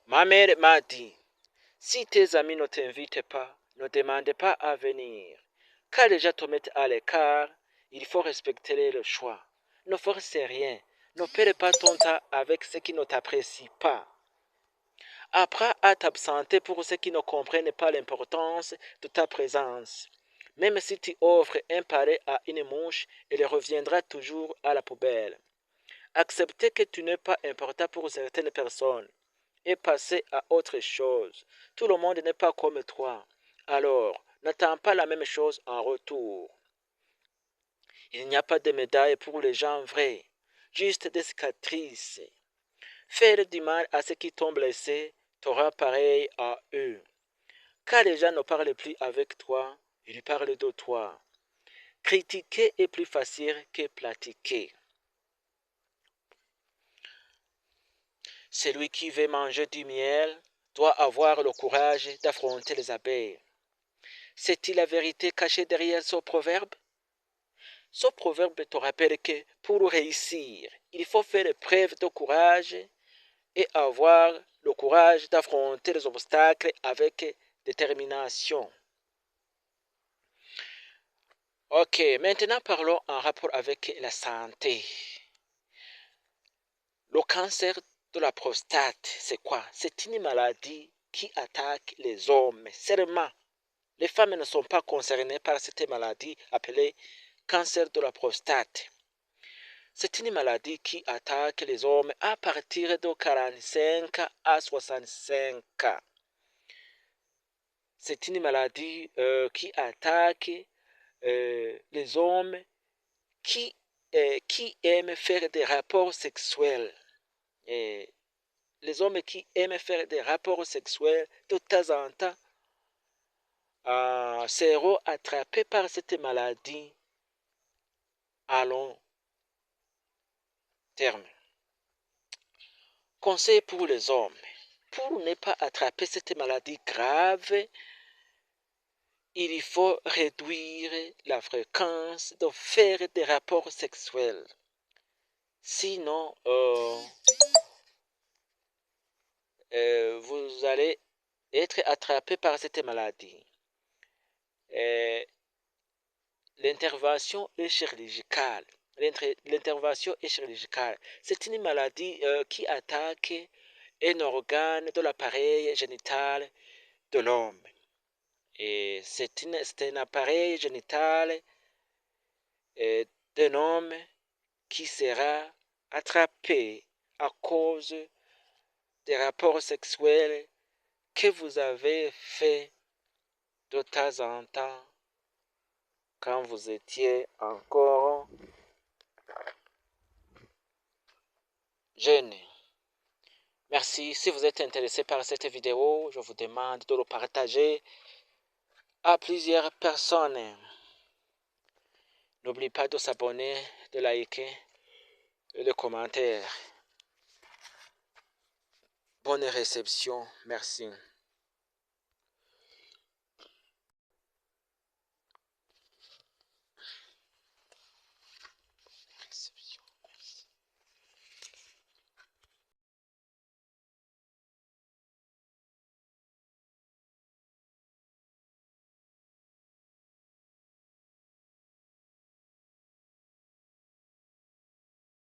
Ma mère m'a dit, si tes amis ne t'invitent pas, ne demande pas à venir. Car déjà te mettre à l'écart, il faut respecter le choix. Ne force rien. Ne perds pas ton temps avec ceux qui ne t'apprécient pas. Apprends à t'absenter pour ceux qui ne comprennent pas l'importance de ta présence. Même si tu offres un pareil à une mouche, elle reviendra toujours à la poubelle. Accepter que tu n'es pas important pour certaines personnes et passer à autre chose. Tout le monde n'est pas comme toi. Alors, n'attends pas la même chose en retour. Il n'y a pas de médaille pour les gens vrais, juste des cicatrices. Faire du mal à ceux qui t'ont blessé t'aura pareil à eux. Car les gens ne parlent plus avec toi, ils parlent de toi. Critiquer est plus facile que pratiquer. Celui qui veut manger du miel doit avoir le courage d'affronter les abeilles. C'est-il la vérité cachée derrière ce proverbe? Ce proverbe te rappelle que pour réussir, il faut faire preuve de courage et avoir le courage d'affronter les obstacles avec détermination. Ok, maintenant parlons en rapport avec la santé. Le cancer de la prostate, c'est quoi? C'est une maladie qui attaque les hommes seulement. Les femmes ne sont pas concernées par cette maladie appelée cancer de la prostate. C'est une maladie qui attaque les hommes à partir de 45 à 65 ans. C'est une maladie qui attaque les hommes qui, qui aiment faire des rapports sexuels. Et les hommes qui aiment faire des rapports sexuels de temps en temps seront attrapés par cette maladie à long terme. Conseil pour les hommes. Pour ne pas attraper cette maladie grave, il faut réduire la fréquence de faire des rapports sexuels. Sinon, vous allez être attrapé par cette maladie. L'intervention est chirurgicale. L'intervention est chirurgicale. C'est une maladie qui attaque un organe de l'appareil génital de l'homme. Et c'est un appareil génital d'un homme qui sera attrapé à cause des rapports sexuels que vous avez fait de temps en temps quand vous étiez encore jeune. Merci. Si vous êtes intéressé par cette vidéo, je vous demande de le partager à plusieurs personnes. N'oubliez pas de s'abonner, de liker et de commenter. Bonne réception. Merci.